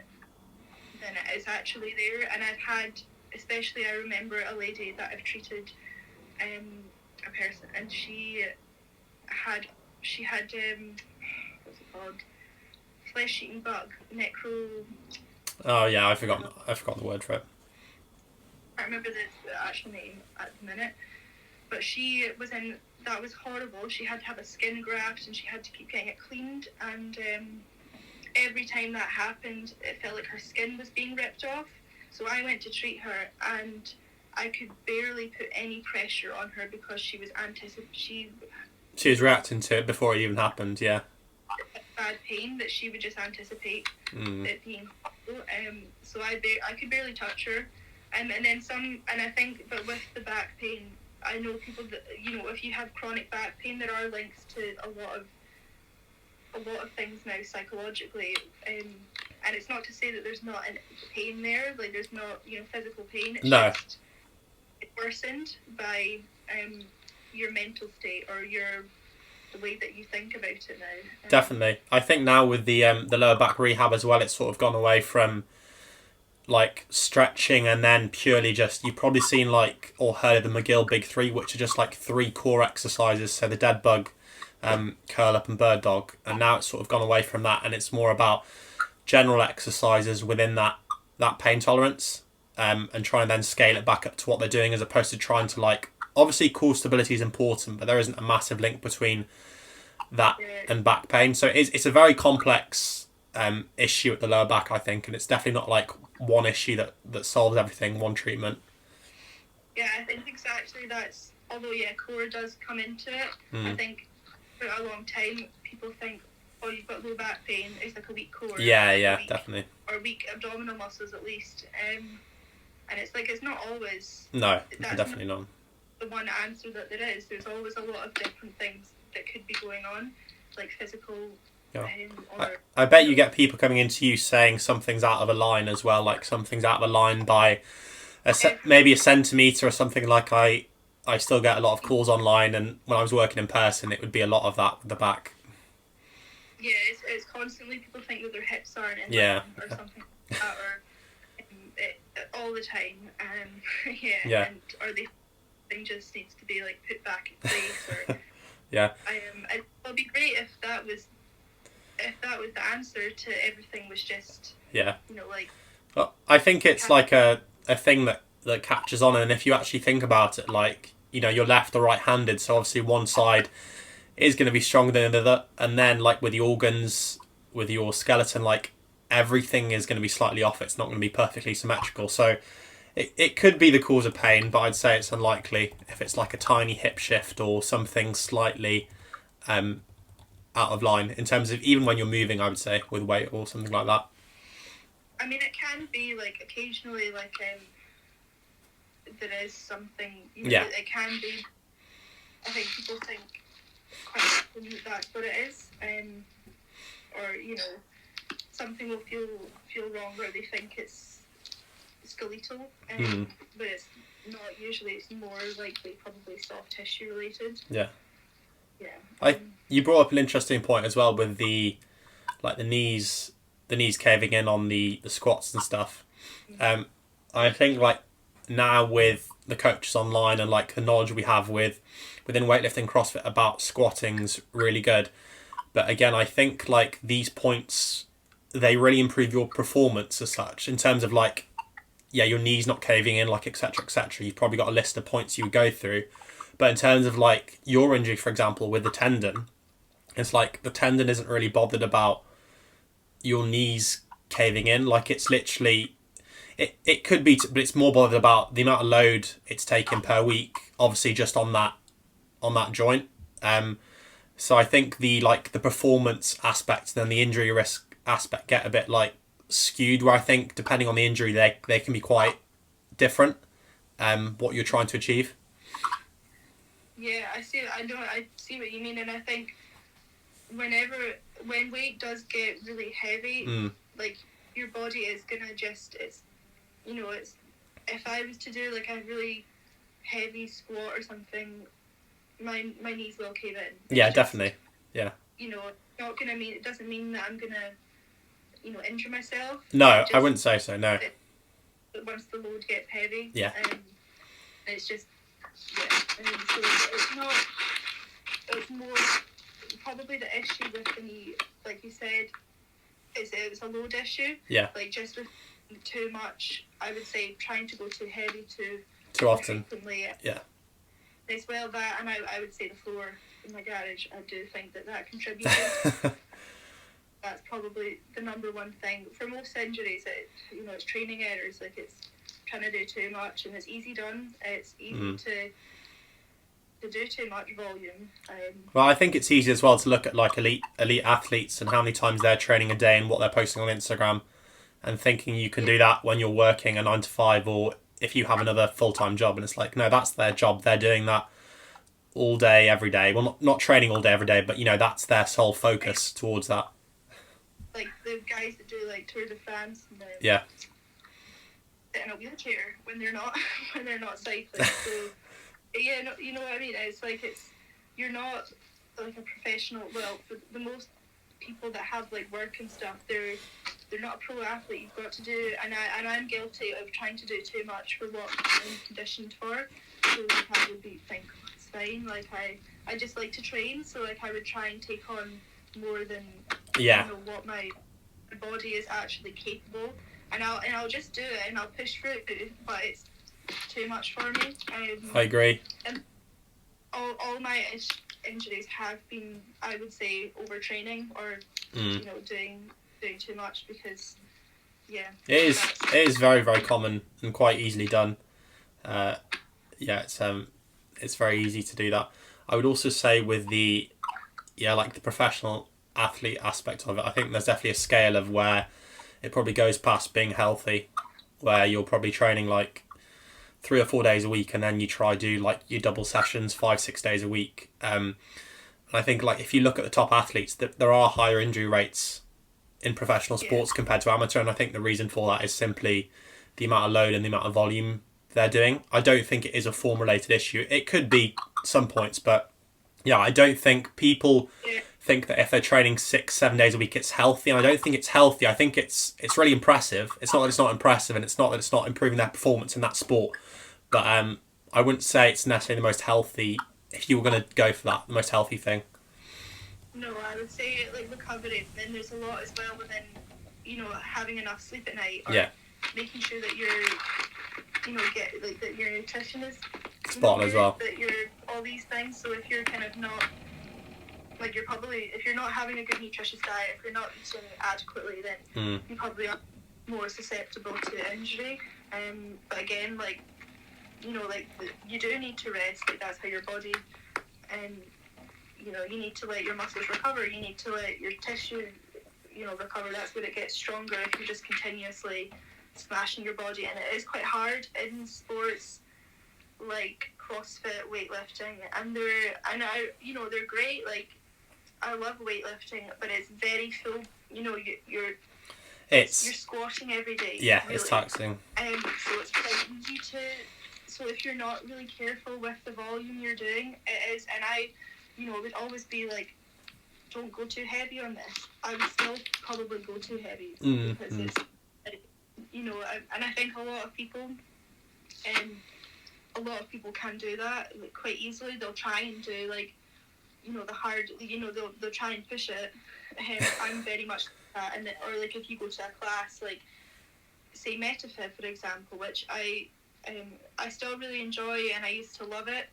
it is actually there. And I've had, especially I remember a lady that I've treated, a person, and she had what's it called? flesh-eating bug, Oh yeah, I forgot the word for it. I can't remember the actual name at the minute, but she was in. That was horrible. She had to have a skin graft, and she had to keep getting it cleaned. And every time that happened, it felt like her skin was being ripped off. So I went to treat her, and I could barely put any pressure on her because she was She was reacting to it before it even happened. Yeah. Bad pain that she would just anticipate it being horrible. So I could barely touch her. And then some, and I think, but with the back pain, I know people that, if you have chronic back pain, there are links to a lot of things now psychologically. And it's not to say that there's not any pain there, like there's not, physical pain. It's no. Just worsened by your mental state or the way that you think about it now. Definitely. I think now with the lower back rehab as well, it's sort of gone away from like stretching and then purely just, you've probably seen like or heard of the McGill Big Three, which are just like 3 core exercises. So the dead bug, curl up and bird dog. And now it's sort of gone away from that, and it's more about general exercises within that pain tolerance, and try and then scale it back up to what they're doing, as opposed to trying to like, obviously core stability is important, but there isn't a massive link between that and back pain. So it's a very complex issue at the lower back, I think, and it's definitely not like one issue that solves everything, one treatment. Yeah, I think exactly that's, although core does come into it. I think for a long time people think, oh, you've got low back pain, it's like a weak core. Definitely. Or weak abdominal muscles at least. And it's like, it's not always... No, definitely not the one answer that there is. There's always a lot of different things that could be going on, like physical... Yeah. I bet you get people coming into you saying something's out of a line as well, like something's out of a line by maybe a centimetre or something. Like I still get a lot of calls online, and when I was working in person, it would be a lot of that with the back. Yeah, it's constantly people think that their hips aren't in line or something like that, or all the time. And or the thing just needs to be like put back in place. Or it'd be great if that was the answer to everything, was just like. Well, I think it's like a thing that catches on, and if you actually think about it, like you're left or right-handed, so obviously one side is going to be stronger than the other, and then like with the organs, with your skeleton, like everything is going to be slightly off. It's not going to be perfectly symmetrical, so it could be the cause of pain, but I'd say it's unlikely if it's like a tiny hip shift or something slightly out of line in terms of even when you're moving, I would say, with weight or something like that. I mean, it can be like occasionally like there is something, it can be. I think people think quite often that that's what it is, or something will feel wrong, or they think it's skeletal, but it's not usually. It's more likely probably soft tissue related. Yeah. Yeah. You brought up an interesting point as well with the knees caving in on the squats and stuff. I think like now with the coaches online and like the knowledge we have within weightlifting, CrossFit about squatting's really good. But again, I think like these points, they really improve your performance as such in terms of like, your knees not caving in, like etc. etc. You've probably got a list of points you would go through. But in terms of like your injury, for example, with the tendon, it's like the tendon isn't really bothered about your knees caving in. Like it's literally, it could be, but it's more bothered about the amount of load it's taking per week, obviously just on that joint. So I think the performance aspect and the injury risk aspect get a bit like skewed, where I think depending on the injury, they can be quite different. What you're trying to achieve. Yeah, I see what you mean, and I think when weight does get really heavy, like your body is gonna just, it's if I was to do like a really heavy squat or something, my knees will cave in. Yeah, definitely. Yeah. Not gonna mean, it doesn't mean that I'm gonna injure myself. No, I wouldn't say so. No. But once the load gets heavy, yeah, it's just. Yeah, so it's more probably the issue with the knee, like you said, it's a load issue. Yeah. Like just with too much, I would say trying to go too heavy too often. Frequently. Yeah. As well that, and I would say the floor in my garage, I do think that contributed. That's probably the number one thing for most injuries. It's training errors. Like it's trying to do too much, and it's easy done. It's easy to do too much volume. Well, I think it's easy as well to look at like elite athletes and how many times they're training a day and what they're posting on Instagram, and thinking you can do that when you're working a 9 to 5 or if you have another full-time job. And it's like, no, that's their job. They're doing that all day, every day. Well, not training all day, every day, but that's their sole focus towards that. Like the guys that do like Tour de France and yeah, sit in a wheelchair when they're not cycling. So yeah, no, you know what I mean. It's like you're not like a professional. Well, the most people that have like work and stuff, they're not a pro athlete. You've got to do, and I'm guilty of trying to do too much for what I'm conditioned for. So like, I would think it's fine. Like I just like to train, so like I would try and take on more than what my body is actually capable, and I'll just do it and I'll push through it, but it's too much for me. I agree. And all my injuries have been, I would say, overtraining or doing too much, because it is very, very common and quite easily done. It's very easy to do that. I would also say with the professional athlete aspect of it, I think there's definitely a scale of where it probably goes past being healthy, where you're probably training like 3 or 4 days a week, and then you try do like your double sessions 5-6 days a week. And I think like if you look at the top athletes, there are higher injury rates in professional sports compared to amateur, and I think the reason for that is simply the amount of load and the amount of volume they're doing. I don't think it is a form related issue. It could be some points, but I don't think people think that if they're training 6-7 days a week it's healthy, and I don't think it's healthy. I think it's really impressive. It's not that it's not impressive, and it's not that it's not improving their performance in that sport, but I wouldn't say it's necessarily the most healthy, if you were going to go for that, the most healthy thing. No, I would say like recovery, and there's a lot as well within having enough sleep at night, or making sure that get like that your nutrition is spot on as well, that you're all these things. So if you're kind of not like, if you're not having a good nutritious diet, if you're not eating adequately, then you probably are more susceptible to injury. But again, like you do need to rest. Like that's how your body, you need to let your muscles recover. You need to let your tissue, recover. That's when it gets stronger. If you're just continuously smashing your body, and it is quite hard in sports like CrossFit, weightlifting, and they're great. Like I love weightlifting, but it's very full. You're squatting every day. Yeah, really. It's taxing. So it's quite easy to. So if you're not really careful with the volume you're doing, it is. And I, would always be like, don't go too heavy on this. I would still probably go too heavy because it's, and I think a lot of people can do that like quite easily. They'll try and do like, the hard, they'll try and push it. I'm very much like that. Or like if you go to a class, like say Metafib, for example, which I still really enjoy and I used to love it.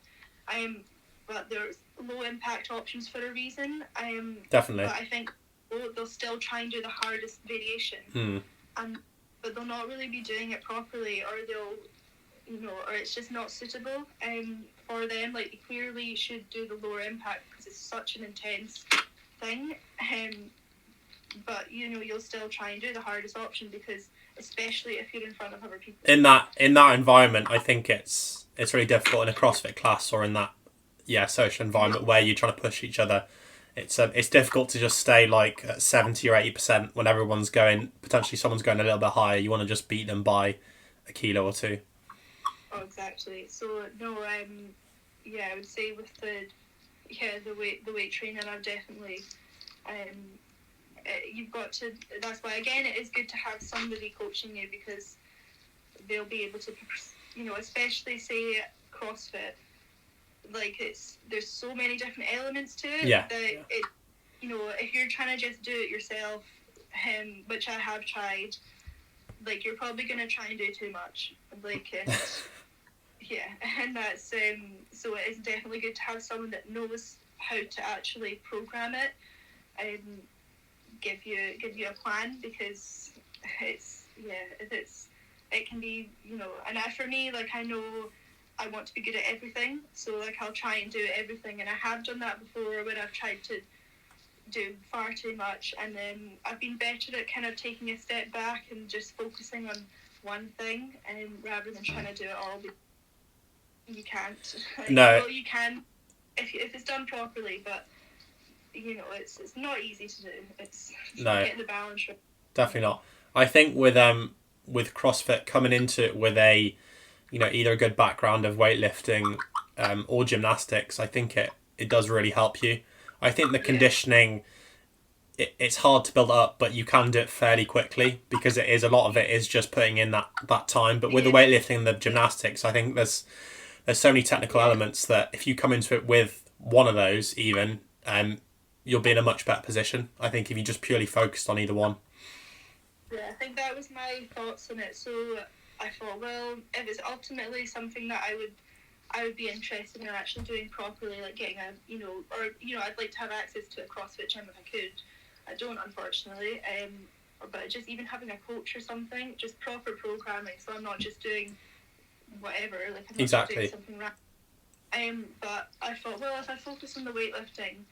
But there's low impact options for a reason. Definitely. But I think they'll still try and do the hardest variation. But they'll not really be doing it properly, or they'll, or it's just not suitable for them. Like they clearly should do the lower impact because it's such an intense thing. But you'll still try and do the hardest option because, especially if you're in front of other people. In that environment, I think it's really difficult in a CrossFit class or in that social environment where you're trying to push each other. It's difficult to just stay like at 70 or 80% when everyone's going. Potentially, someone's going a little bit higher. You want to just beat them by a kilo or two. Oh, exactly. So no, I would say with the weight training, I've definitely you've got to. That's why again it is good to have somebody coaching you, because they'll be able to, especially say CrossFit. Like there's so many different elements to it that it, if you're trying to just do it yourself, which I have tried. Like, you're probably going to try and do too much. Like, and yeah, and that's, so it is definitely good to have someone that knows how to actually program it and give you a plan, because it can be, and for me, like, I know I want to be good at everything, so like I'll try and do everything, and I have done that before when I've tried to do far too much, and then I've been better at kind of taking a step back and just focusing on one thing, and rather than trying to do it all. You can't. No. Well, you can if it's done properly, but it's not easy to do. It's getting the balance right. Definitely not. I think with CrossFit, coming into it with a either a good background of weightlifting or gymnastics, I think it does really help you. I think the conditioning, it's hard to build up, but you can do it fairly quickly, because a lot of it is just putting in that time. But with the weightlifting and the gymnastics, I think there's so many technical elements that if you come into it with one of those, even, you'll be in a much better position, I think, if you just purely focused on either one. Yeah, I think that was my thoughts on it. So I thought, well, if it's ultimately something that I would be interested in actually doing properly, like getting I'd like to have access to a CrossFit gym if I could. I don't, unfortunately. But just even having a coach or something, just proper programming, so I'm not just doing whatever, like I'm not just doing something random. But I thought, well, if I focus on the weightlifting,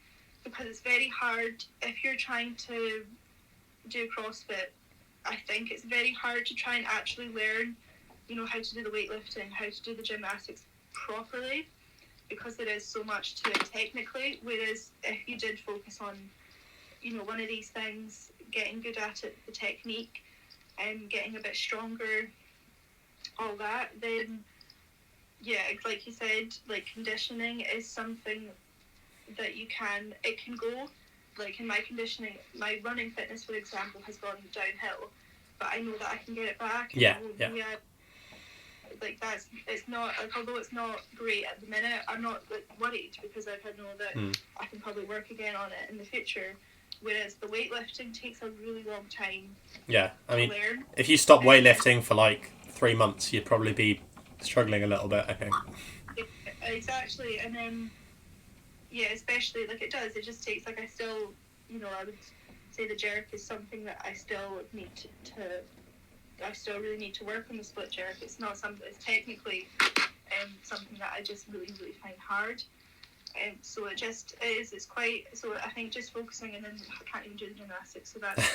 because it's very hard if you're trying to do CrossFit, I think it's very hard to try and actually learn, how to do the weightlifting, how to do the gymnastics properly, because there is so much to it technically. Whereas if you did focus on, one of these things, getting good at it, the technique, and getting a bit stronger, all that, then like you said, like conditioning is something that it can go. Like in my conditioning, my running fitness, for example, has gone downhill, but I know that I can get it back. Like it's not, like, although it's not great at the minute, I'm not like worried, because I know that I can probably work again on it in the future. Whereas the weightlifting takes a really long time. Yeah, I mean, learn. If you stop weightlifting for like 3 months, you'd probably be struggling a little bit, I think. Exactly, and then especially like it just takes, like, I still, I would say the jerk is something that I still need I still really need to work on the split jerk. It's not something, it's technically something that I just really, really find hard. So it just is, it's quite, so I think just focusing, and then I can't even do the gymnastics, so that's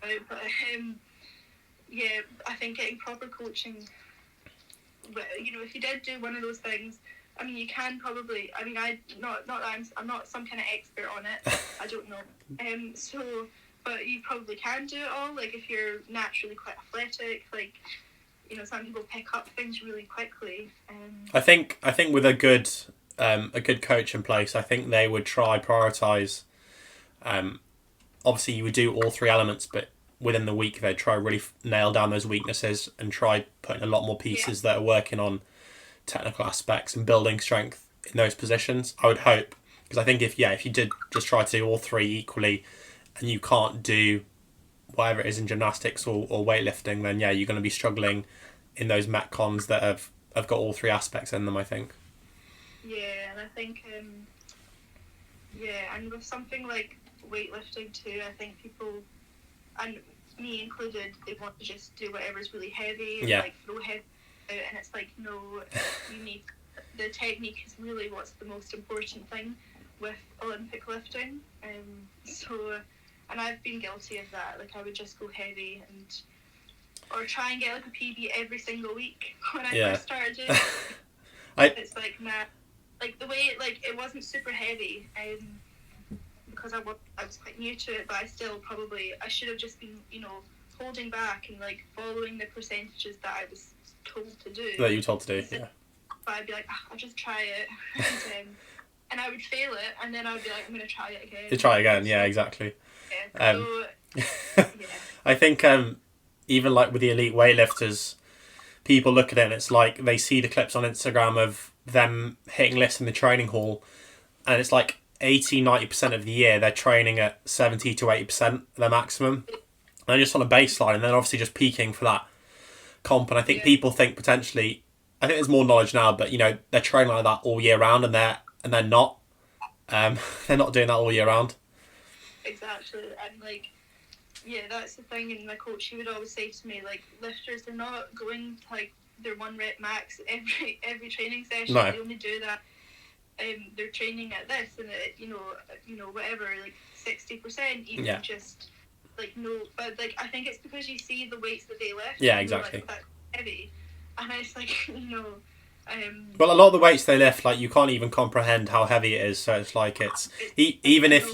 but I think getting proper coaching, if you did do one of those things, I mean, you can probably, I mean, I'm not some kind of expert on it, I don't know, but you probably can do it all, like if you're naturally quite athletic, like, some people pick up things really quickly. I think with a good coach in place, I think they would try prioritise. Obviously, you would do all three elements, but within the week they'd try really nail down those weaknesses and try putting a lot more pieces that are working on technical aspects and building strength in those positions. I would hope, because I think if you did just try to do all three equally, and you can't do whatever it is in gymnastics or weightlifting, then you're going to be struggling in those metcons that have got all three aspects in them, I think. Yeah, and I think, and with something like weightlifting too, I think people, and me included, they want to just do whatever's really heavy, or like throw heavy out, and it's like, no, you need, the technique is really what's the most important thing with Olympic lifting, and I've been guilty of that. Like, I would just go heavy or try and get like a PB every single week when I first started doing it. It's like, nah, like the way it wasn't super heavy, because I was quite new to it, but I should have just been, holding back and like following the percentages that I was told to do. That you were told to do, But I'd be like, I'll just try it. And I would fail it, and then I'd be like, I'm going to try it again. To try again, yeah, exactly. Yeah, I think even like with the elite weightlifters, people look at it and it's like they see the clips on Instagram of them hitting lifts in the training hall, and it's like 80-90% of the year they're training at 70 to 80% their maximum. And they're just on a baseline, and then obviously just peaking for that comp. And I think people think potentially, I think there's more knowledge now, but they're training like that all year round, and they're not. They're not doing that all year round. Exactly, and that's the thing. And my coach, he would always say to me, lifters, they're not going to their 1 rep max every training session. No. They only do that. They're training at this, and whatever, 60%, even just no. But I think it's because you see the weights that they lift. Yeah, exactly. That's heavy, and it's Well, a lot of the weights they lift, you can't even comprehend how heavy it is. So it's even if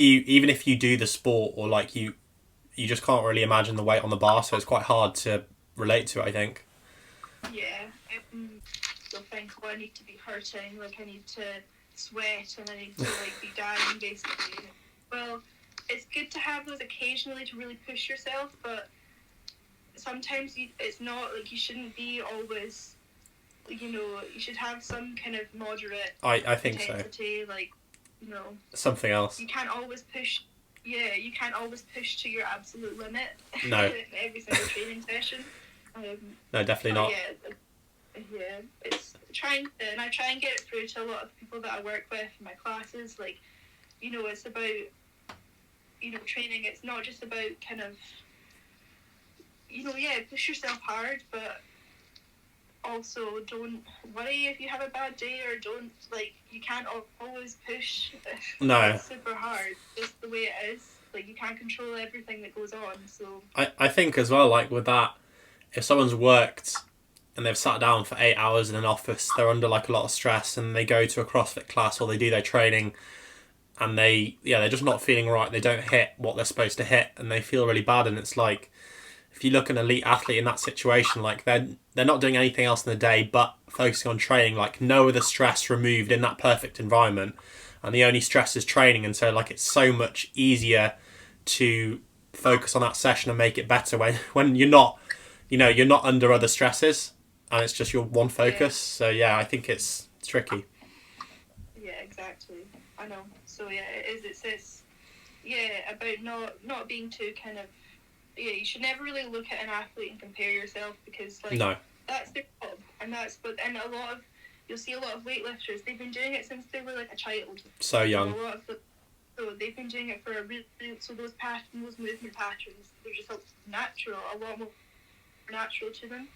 you do the sport, or you just can't really imagine the weight on the bar. So it's quite hard to relate to, I think. Yeah, you'll think, I need to be hurting, I need to sweat, and I need to be dying, basically. Well, it's good to have those occasionally to really push yourself, but sometimes it's not you shouldn't be always. You should have some kind of moderate I think intensity, so. Something else. You can't always push. Yeah, you can't always push to your absolute limit. No. In every single training session. No, definitely not. Yeah, it's trying, and I try and get it through to a lot of people that I work with in my classes. It's about, training. It's not just about kind of, push yourself hard, but also don't worry if you have a bad day, or don't you can't always push super hard. Just the way it is. You can't control everything that goes on. So I think as well, with that, if someone's worked and they've sat down for 8 hours in an office, they're under a lot of stress, and they go to a CrossFit class or they do their training, and they're just not feeling right. They don't hit what they're supposed to hit, and they feel really bad. And it's if you look at an elite athlete in that situation, they're not doing anything else in the day but focusing on training, no other stress removed in that perfect environment, and the only stress is training. And so it's so much easier to focus on that session and make it better when you're not you're not under other stresses, and it's just your one focus. So I think it's tricky. Yeah, exactly. I know. So it's about not being too kind of. Yeah, you should never really look at an athlete and compare yourself, because No. That's their job, and you'll see a lot of weightlifters. They've been doing it since they were a child. So young. So they've been doing it for a really, so those movement patterns, they're just natural, a lot more natural to them.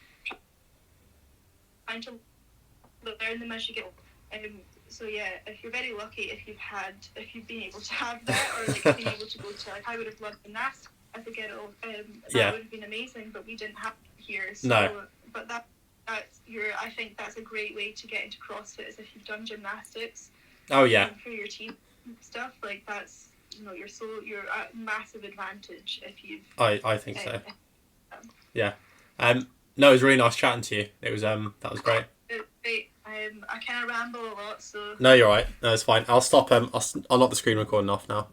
Trying to learn them as you go. So if you're very lucky if you've been able to have that, or being able to go to I would have loved gymnastics as a girl. That would have been amazing, but we didn't have it here. So, no. But I think that's a great way to get into CrossFit, is if you've done gymnastics. Oh yeah. For your team stuff, that's you're at massive advantage if you've. I think so. Yeah. No, it was really nice chatting to you. It was that was great. Great. I kind of ramble a lot, so. No, you're right. No, it's fine. I'll stop. I'll knock the screen recording off now.